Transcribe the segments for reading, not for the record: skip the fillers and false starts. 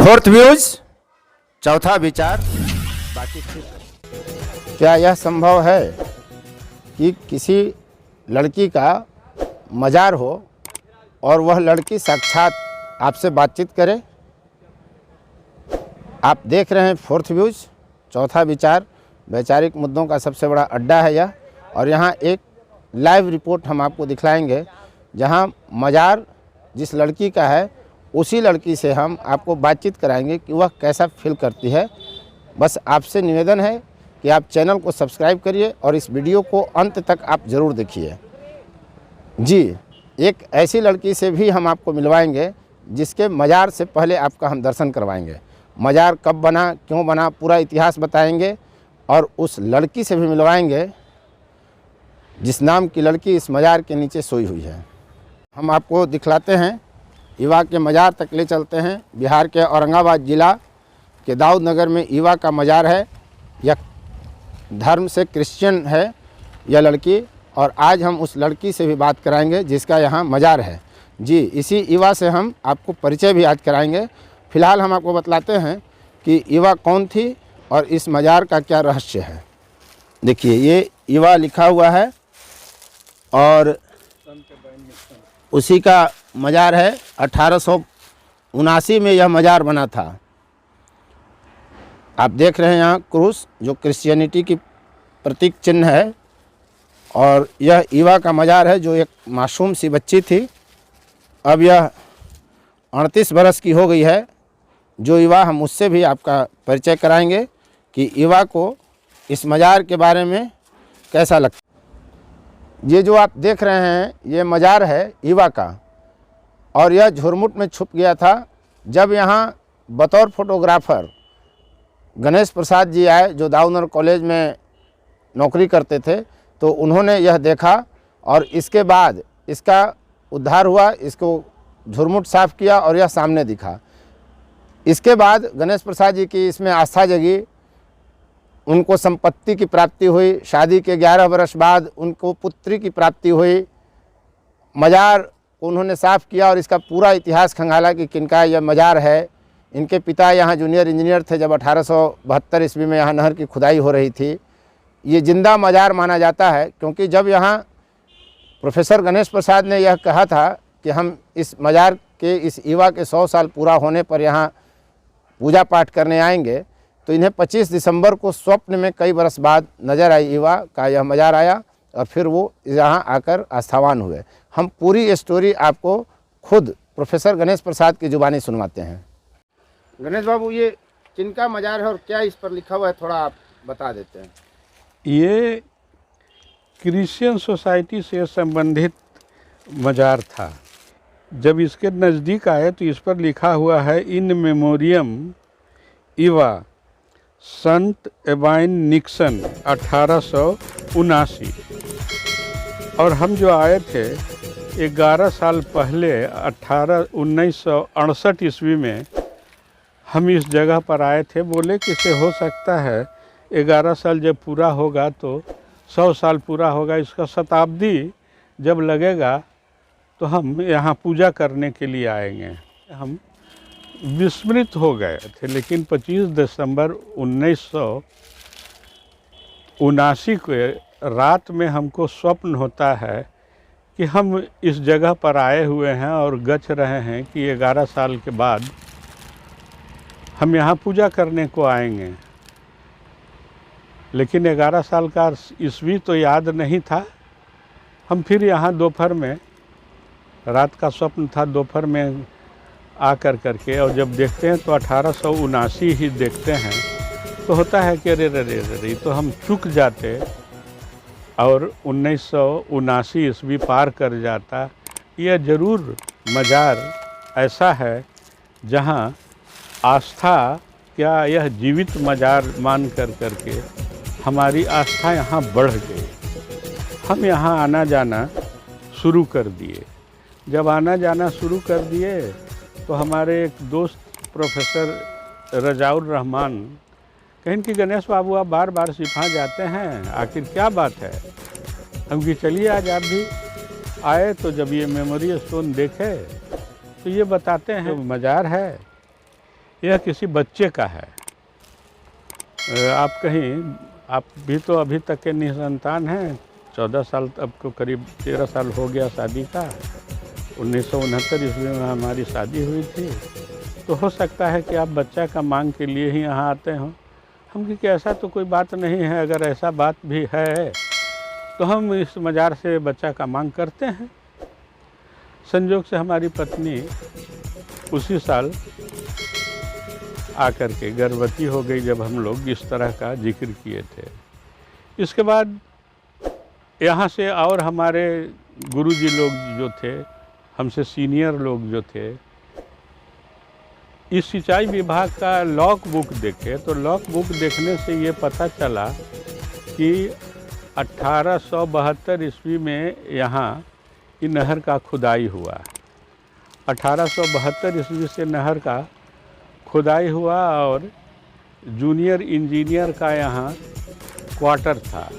Fourth views, चौथा विचार, बाकी ठीक। क्या यह संभव है कि किसी लड़की का मजार हो और वह लड़की साक्षात आपसे बातचीत करे? आप देख रहे हैं फोर्थ व्यूज, चौथा विचार। वैचारिक मुद्दों का सबसे बड़ा अड्डा है यह, और यहाँ एक लाइव रिपोर्ट हम आपको दिखलाएंगे जहाँ मजार जिस लड़की का है उसी लड़की से हम आपको बातचीत कराएंगे कि वह कैसा फील करती है। बस आपसे निवेदन है कि आप चैनल को सब्सक्राइब करिए और इस वीडियो को अंत तक आप ज़रूर देखिए। जी, एक ऐसी लड़की से भी हम आपको मिलवाएंगे जिसके मजार से पहले आपका हम दर्शन करवाएंगे। मजार कब बना, क्यों बना, पूरा इतिहास बताएंगे, और उस लड़की से भी मिलवाएंगे जिस नाम की लड़की इस मजार के नीचे सोई हुई है। हम आपको दिखलाते हैं, ईवा के मजार तक ले चलते हैं। बिहार के औरंगाबाद ज़िला के दाऊद नगर में ईवा का मजार है। यह धर्म से क्रिश्चियन है यह लड़की, और आज हम उस लड़की से भी बात कराएंगे जिसका यहाँ मजार है। जी, इसी ईवा से हम आपको परिचय भी आज कराएंगे। फ़िलहाल हम आपको बतलाते हैं कि ईवा कौन थी और इस मजार का क्या रहस्य है। देखिए, ये ईवा लिखा हुआ है और उसी का मजार है। 1879 में यह मजार बना था। आप देख रहे हैं यहाँ क्रूस, जो क्रिश्चियनिटी की प्रतीक चिन्ह है, और यह ईवा का मजार है जो एक मासूम सी बच्ची थी। अब यह 38 बरस की हो गई है। जो ईवा, हम उससे भी आपका परिचय कराएंगे कि ईवा को इस मजार के बारे में कैसा लगता है। ये जो आप देख रहे हैं ये मजार है ईवा का, और यह झुरमुट में छुप गया था। जब यहाँ बतौर फोटोग्राफर गणेश प्रसाद जी आए, जो दाऊदनगर कॉलेज में नौकरी करते थे, तो उन्होंने यह देखा और इसके बाद इसका उद्धार हुआ, इसको झुरमुट साफ़ किया और यह सामने दिखा। इसके बाद गणेश प्रसाद जी की इसमें आस्था जगी, उनको संपत्ति की प्राप्ति हुई। शादी के 11 वर्ष बाद उनको पुत्री की प्राप्ति हुई। मजार को उन्होंने साफ़ किया और इसका पूरा इतिहास खंगाला कि किनका यह मजार है। इनके पिता यहाँ जूनियर इंजीनियर थे जब 1872 ईस्वी में यहाँ नहर की खुदाई हो रही थी। ये जिंदा मजार माना जाता है, क्योंकि जब यहाँ प्रोफेसर गणेश प्रसाद ने यह कहा था कि हम इस मजार के, इस ईवा के 100 साल पूरा होने पर यहाँ पूजा पाठ करने आएंगे, तो इन्हें 25 दिसंबर को स्वप्न में कई बरस बाद नज़र आई ईवा का यह मजार आया, और फिर वो यहाँ आकर आस्थावान हुए। हम पूरी स्टोरी आपको खुद प्रोफेसर गणेश प्रसाद की ज़ुबानी सुनवाते हैं। गणेश बाबू, ये किनका मजार है और क्या इस पर लिखा हुआ है, थोड़ा आप बता देते हैं। ये क्रिश्चियन सोसाइटी से संबंधित मजार था। जब इसके नज़दीक आए तो इस पर लिखा हुआ है, इन मेमोरियम ईवा संत एबाइन निक्सन 1879। और हम जो आए थे 11 साल पहले 1968 ईस्वी में हम इस जगह पर आए थे। बोले कि इसे हो सकता है 11 साल जब पूरा होगा तो 100 साल पूरा होगा, इसका शताब्दी जब लगेगा तो हम यहाँ पूजा करने के लिए आएंगे। हम विस्मृत हो गए थे, लेकिन 25 दिसंबर 1979 के रात में हमको स्वप्न होता है कि हम इस जगह पर आए हुए हैं और गच रहे हैं कि 11 साल के बाद हम यहाँ पूजा करने को आएंगे। लेकिन 11 साल का ईस्वी तो याद नहीं था। हम फिर यहाँ दोपहर में, रात का स्वप्न था, दोपहर में आकर करके, और जब देखते हैं तो 1879 ही देखते हैं, तो होता है कि अरे रे रे, तो हम चूक जाते और 1979 ईस्वी पार कर जाता। यह ज़रूर मजार ऐसा है जहाँ आस्था, क्या यह जीवित मजार मान कर करके हमारी आस्था यहाँ बढ़ गई। हम यहाँ आना जाना शुरू कर दिए। जब आना जाना शुरू कर दिए तो हमारे एक दोस्त प्रोफेसर रजाउर रहमान कहें कि गणेश बाबू, आप बार बार सिफा जाते हैं, आखिर क्या बात है। हम कि चलिए आज आप भी आए। तो जब ये मेमोरी स्टोन देखे तो ये बताते हैं मजार है यह किसी बच्चे का है। आप भी तो अभी तक के निसंतान हैं। 14 साल, अब को करीब 13 साल हो गया शादी का। 1969 ईस्वी में हमारी शादी हुई थी। तो हो सकता है कि आप बच्चा का मांग के लिए ही यहाँ आते हों। हम कि ऐसा तो कोई बात नहीं है, अगर ऐसा बात भी है तो हम इस मज़ार से बच्चा का मांग करते हैं। संयोग से हमारी पत्नी उसी साल आकर के गर्भवती हो गई जब हम लोग इस तरह का जिक्र किए थे। इसके बाद यहाँ से और हमारे गुरुजी लोग जो थे, हमसे सीनियर लोग जो थे, इस सिंचाई विभाग का लॉक बुक देखे तो लॉक बुक देखने से ये पता चला कि 1872 ईस्वी में यहाँ की नहर का खुदाई हुआ। 1872 ईस्वी से नहर का खुदाई हुआ और जूनियर इंजीनियर का यहाँ क्वार्टर था,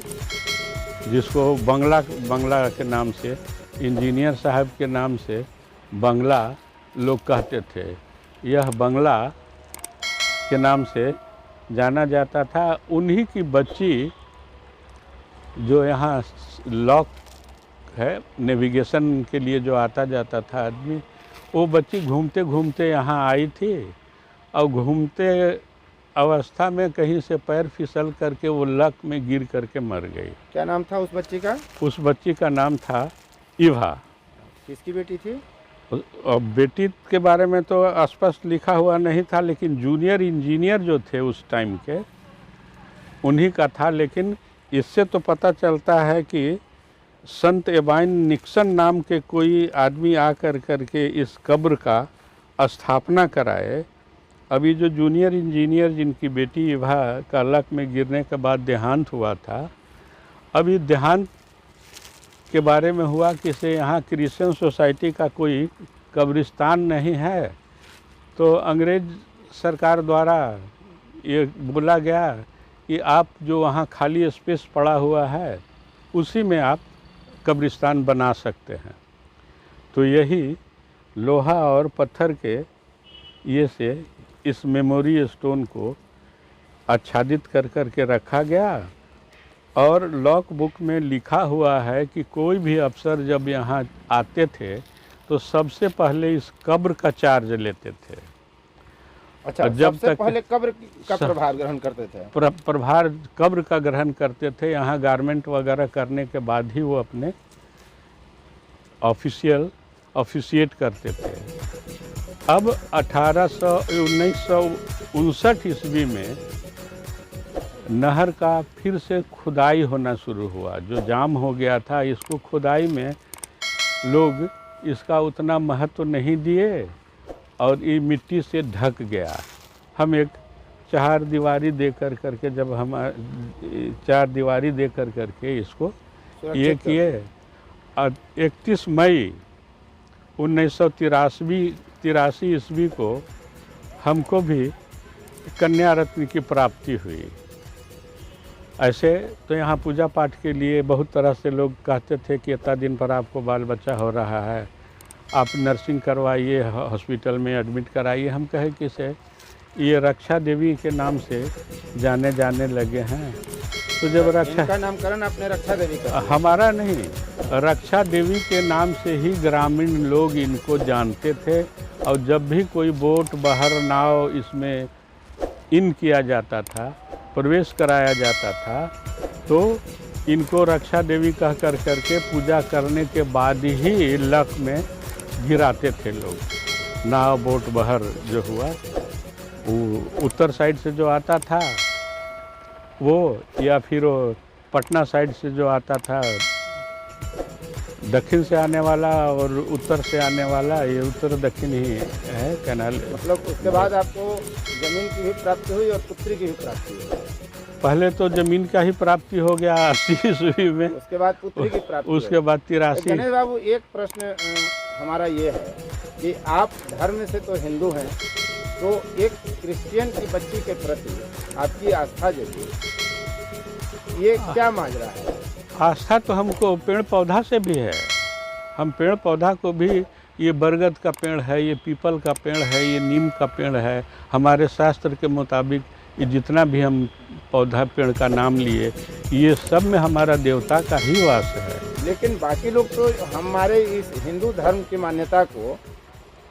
जिसको बंगला के नाम से, इंजीनियर साहब के नाम से बंगला लोग कहते थे। यह बंगला के नाम से जाना जाता था। उन्हीं की बच्ची जो यहाँ लॉक है, नेविगेशन के लिए जो आता जाता था आदमी, वो बच्ची घूमते घूमते यहाँ आई थी और घूमते अवस्था में कहीं से पैर फिसल करके वो लक में गिर करके मर गई। क्या नाम था उस बच्ची का? उस बच्ची का नाम था इवा। किसकी बेटी थी? और बेटी के बारे में तो स्पष्ट लिखा हुआ नहीं था, लेकिन जूनियर इंजीनियर जो थे उस टाइम के, उन्हीं का था। लेकिन इससे तो पता चलता है कि संत एबाइन निक्सन नाम के कोई आदमी आकर करके इस कब्र का स्थापना कराए। अभी जो जूनियर इंजीनियर जिनकी बेटी इवा का लक में गिरने के बाद देहांत हुआ था, अभी देहांत के बारे में हुआ कि से यहाँ क्रिश्चियन सोसाइटी का कोई कब्रिस्तान नहीं है, तो अंग्रेज सरकार द्वारा ये बोला गया कि आप जो वहाँ खाली स्पेस पड़ा हुआ है उसी में आप कब्रिस्तान बना सकते हैं। तो यही लोहा और पत्थर के ये से इस मेमोरी स्टोन को आच्छादित कर के रखा गया। और लॉक बुक में लिखा हुआ है कि कोई भी अफसर जब यहाँ आते थे तो सबसे पहले इस कब्र का चार्ज लेते थे। अच्छा, जब सबसे तक पहले कब्र का प्रभार ग्रहण करते थे? प्रभार कब्र का ग्रहण करते थे। यहाँ गारमेंट वगैरह करने के बाद ही वो अपने ऑफिशिएट करते थे। अब 1959 ईस्वी में नहर का फिर से खुदाई होना शुरू हुआ। जो जाम हो गया था, इसको खुदाई में लोग इसका उतना महत्व नहीं दिए और ये मिट्टी से ढक गया। हम एक चार दीवारी दे करके जब हम 4 दीवारी दे करके इसको ये किए। 31 मई 1983 ईस्वी को हमको भी कन्या रत्न की प्राप्ति हुई। ऐसे तो यहाँ पूजा पाठ के लिए बहुत तरह से लोग कहते थे कि इतना दिन पर आपको बाल बच्चा हो रहा है, आप नर्सिंग करवाइए, हॉस्पिटल में एडमिट कराइए। हम कहे कि से ये रक्षा देवी के नाम से जाने लगे हैं। तो जब इनका नामकरण आपने रक्षा देवी का? हमारा नहीं, रक्षा देवी के नाम से ही ग्रामीण लोग इनको जानते थे। और जब भी कोई बोट, बहर, नाव इसमें इन किया जाता था, प्रवेश कराया जाता था, तो इनको रक्षा देवी कह करके पूजा करने के बाद ही लक में गिराते थे लोग। नाव, बोट, बहर जो हुआ वो उत्तर साइड से जो आता था वो, या फिर पटना साइड से जो आता था, दक्षिण से आने वाला और उत्तर से आने वाला, ये उत्तर दक्षिण ही है कैनाल। मतलब उसके बाद आपको जमीन की भी प्राप्ति हुई और पुत्री की भी प्राप्ति हुई? पहले तो जमीन का ही प्राप्ति हो गया 80 ईस्वी में, उसके बाद पुत्री की प्राप्ति, उसके बाद 83। गणेश बाबू, एक प्रश्न हमारा ये है कि आप धर्म से तो हिंदू हैं, तो एक क्रिश्चियन की बच्ची के प्रति आपकी आस्था जगी, ये क्या माजरा है? आस्था तो हमको पेड़ पौधा से भी है। हम पेड़ पौधा को भी ये बरगद का पेड़ है, ये पीपल का पेड़ है, ये नीम का पेड़ है। हमारे शास्त्र के मुताबिक ये जितना भी हम पौधा पेड़ का नाम लिए, ये सब में हमारा देवता का ही वास है। लेकिन बाकी लोग तो हमारे इस हिंदू धर्म की मान्यता को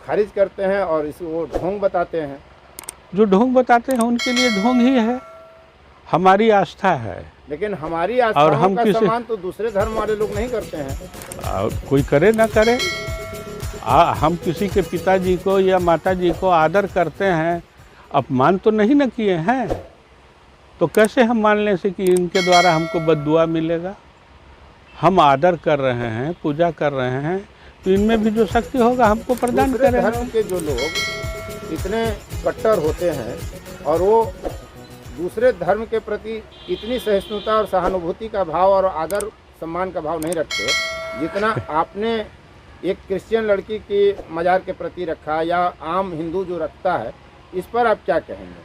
खारिज करते हैं और इसको ढोंग बताते हैं। जो ढोंग बताते हैं उनके लिए ढोंग ही है, हमारी आस्था है। लेकिन हमारी आस्थाओं का सम्मान तो दूसरे धर्म वाले लोग नहीं करते हैं। कोई करे ना करे, हम किसी के पिताजी को या माताजी को आदर करते हैं, अपमान तो नहीं न किए हैं, तो कैसे हम मान लें से कि इनके द्वारा हमको बद्दुआ मिलेगा। हम आदर कर रहे हैं, पूजा कर रहे हैं, तो इनमें भी जो शक्ति होगा हमको प्रदान करेगा। धर्म के जो लोग इतने कट्टर होते हैं और वो दूसरे धर्म के प्रति इतनी सहिष्णुता और सहानुभूति का भाव और आदर सम्मान का भाव नहीं रखते जितना आपने एक क्रिश्चियन लड़की की मज़ार के प्रति रखा या आम हिंदू जो रखता है, इस पर आप क्या कहेंगे?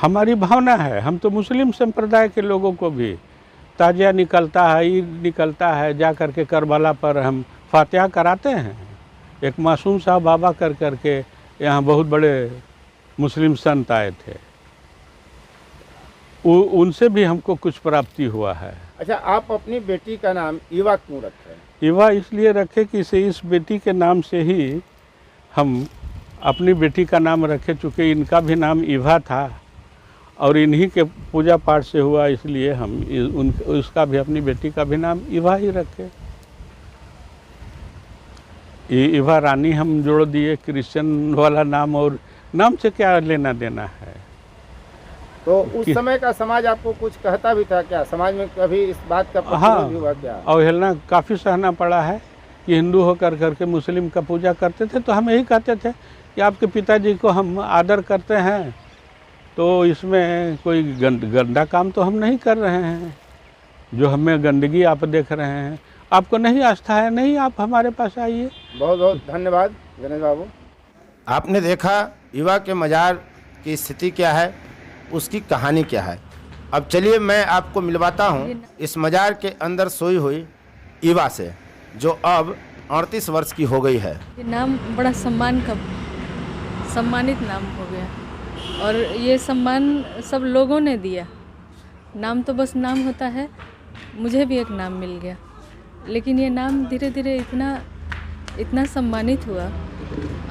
हमारी भावना है। हम तो मुस्लिम संप्रदाय के लोगों को भी ताजिया निकलता है, ईद निकलता है, जा कर के करबला पर हम फातिहा कराते हैं। एक मासूम साहब बाबा कर के यहाँ बहुत बड़े मुस्लिम संत आए थे, उनसे भी हमको कुछ प्राप्ति हुआ है। अच्छा, आप अपनी बेटी का नाम ईवा क्यों रखे हैं? ईवा इसलिए रखे कि इस बेटी के नाम से ही हम अपनी बेटी का नाम रखे, चूँकि इनका भी नाम ईवा था और इन्हीं के पूजा पाठ से हुआ, इसलिए हम उसका भी, अपनी बेटी का भी नाम ईवा ही रखे। ईवा रानी हम जोड़ दिए, क्रिश्चियन वाला नाम, और नाम से क्या लेना देना है। तो उस समय का समाज आपको कुछ कहता भी था क्या? समाज में कभी इस बात का हाँ, भी हुआ क्या? अवहेलना काफ़ी सहना पड़ा है कि हिंदू होकर करके मुस्लिम का पूजा करते थे, तो हम यही कहते थे कि आपके पिताजी को हम आदर करते हैं, तो इसमें कोई गंदा काम तो हम नहीं कर रहे हैं। जो हमें गंदगी आप देख रहे हैं, आपको नहीं आस्था है, नहीं आप हमारे पास आइए। बहुत बहुत धन्यवाद गणेश बाबू। आपने देखा ईवा के मज़ार की स्थिति क्या है, उसकी कहानी क्या है। अब चलिए मैं आपको मिलवाता हूँ इस मज़ार के अंदर सोई हुई ईवा से, जो अब 38 वर्ष की हो गई है। ये नाम बड़ा सम्मानित नाम हो गया, और ये सम्मान सब लोगों ने दिया। नाम तो बस नाम होता है, मुझे भी एक नाम मिल गया, लेकिन ये नाम धीरे धीरे इतना सम्मानित हुआ,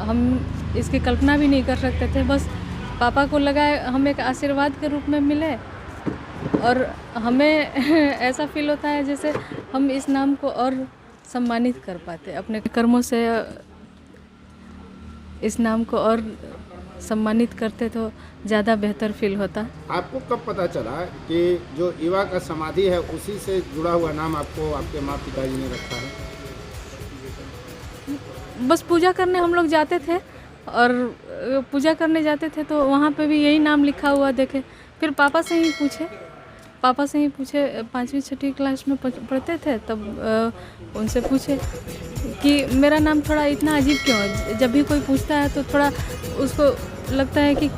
हम इसकी कल्पना भी नहीं कर सकते थे। बस पापा को लगा हम एक आशीर्वाद के रूप में मिले, और हमें ऐसा फील होता है जैसे हम इस नाम को और सम्मानित कर पाते, अपने कर्मों से इस नाम को और सम्मानित करते तो ज़्यादा बेहतर फील होता। आपको कब पता चला कि जो ईवा का समाधि है उसी से जुड़ा हुआ नाम आपको आपके माँ पिताजी ने रखा है? बस पूजा करने हम लोग जाते थे, और पूजा करने जाते थे तो वहाँ पे भी यही नाम लिखा हुआ देखे। फिर पापा से ही पूछे 5वीं 6वीं क्लास में पढ़ते थे, तब उनसे पूछे कि मेरा नाम थोड़ा इतना अजीब क्यों है। जब भी कोई पूछता है तो थोड़ा उसको लगता है कि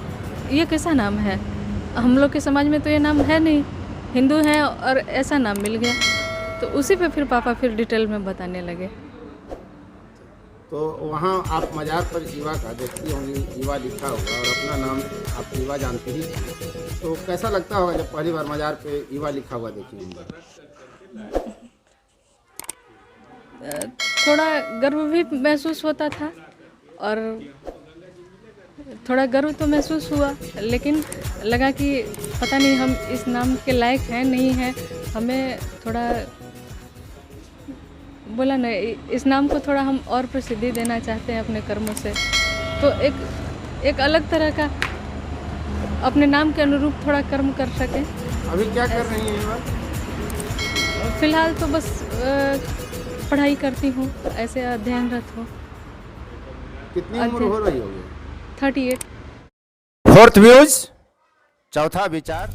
ये कैसा नाम है, हम लोग के समाज में तो ये नाम है नहीं, हिंदू है और ऐसा नाम मिल गया। तो उसी पे फिर पापा फिर डिटेल में बताने लगे। तो वहाँ आप मज़ार पर ईवा का देखती होंगी, ईवा लिखा होगा और अपना नाम आप ईवा जानती ही, तो कैसा लगता होगा जब पहली बार मज़ार पे ईवा लिखा हुआ देखी होंगी? थोड़ा गर्व भी महसूस होता था, और थोड़ा गर्व तो महसूस हुआ, लेकिन लगा कि पता नहीं हम इस नाम के लायक हैं नहीं हैं। हमें थोड़ा बोला ना, इस नाम को थोड़ा हम और प्रसिद्धि देना चाहते हैं अपने कर्मों से, तो एक अलग तरह का अपने नाम के अनुरूप थोड़ा कर्म कर सकें। अभी क्या कर रही हैं? फिलहाल तो बस पढ़ाई करती हूँ, ऐसे अध्ययनरत हूँ। कितनी उम्र हो रही होगी? 38। फोर्थ व्यूज, चौथा विचार।